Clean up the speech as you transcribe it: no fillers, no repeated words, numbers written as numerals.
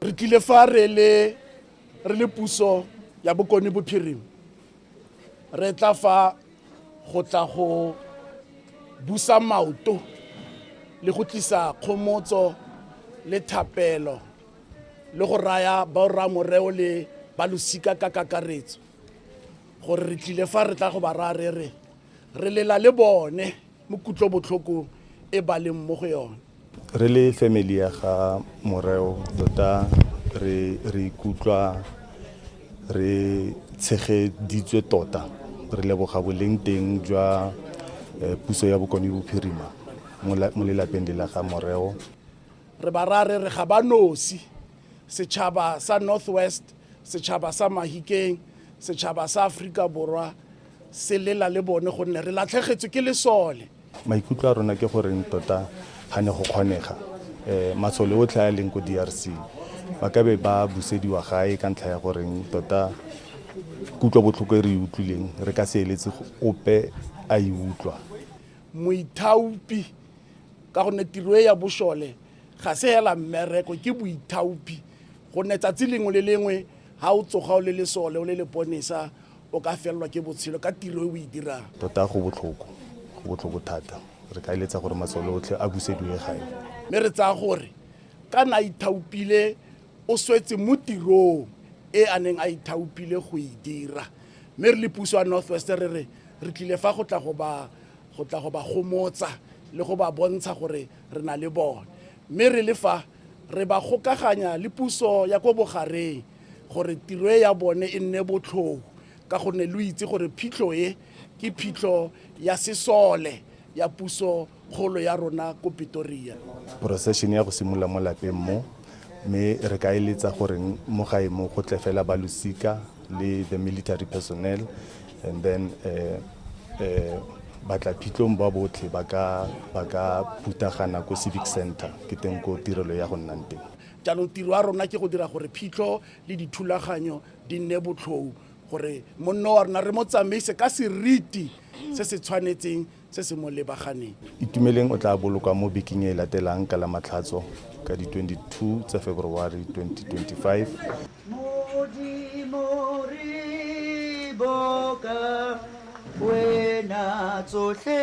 Re tlile fa re le puso ya Bokone Bophirima re tla fa go tla go busa maoto le go tlisa kgomotso le thapelo le go raya ba Ramoreo le balosika ka kakaretso gore re tlile fa re tla go ba raya re lela le bone mo kutlobotlhoko e ba leng mo go yone. Re le family ya ga Moreo tota re ikutlwa re tshegeditswe tota re leboga boleng teng jwa puso ya Bokone Bophirima mo lelapeng le la ga Moreo. Re ba raya re ga ba nosi setšhaba sa Northwest, setšhaba sa Mahikeng, setšhaba sa Aforika Borwa se lela le bone gonne re latlhegetswe ke lesole. Maikutlo a rona ke gore tota ga ne go kgonega masole otlhe a leng ko DRC ba ka be ba busediwa gae ka ntlha ya gore tota kutlo botlhoko e re utlwileng re ka se eletse ope a e utlwa. Moithaopi ka gonne tiro e ya bošole ga se hela mmereko ke boithaopi gonne tsatsi lengwe le lengwe ga o tsoga o le lesole o le leponesa o ka felelwa ke botshelo ka tiro e o e dirang. Tota go botlhoko thata re ka eletsa gore masole otlhe a busediwe gae. Mme re tsaya gore kana a ithaopile o swetse mo tirong e a neng a ithaopile go e dira mme re le puso ya Northwest re tlile fa go tla go ba gomotsa le go ba bontsha gore re na le bone mme re le fa re ba gokaganya le puso ya ko bogareng gore tiro e ya bone e nne botlhoko ka gonne lo itse gore phitlho e ke phitlho ya sesole ya puso kgolo ya rona ko Pretoria. Procession ya go simolola mo lapeng mo mme re ka eletsa gore mo gae mo go tle fela balosika le the military personnel and then batla phitlong ba botlhe ba ka putagana ko civic center ke teng ko tirelo ya go nnang teng. Jaanong tiro ya rona ke go dira gore phitlho le dithulaganyo di nne botlhou gore monno wa rona re mo tsamaise ka seriti se se tshwanetseng se se mo lebaganeng. Itumeleng o tla bolokwa mo bekeng e latelang ka la Matlhatso ka di 22 tsa February 2025. Wena tsohle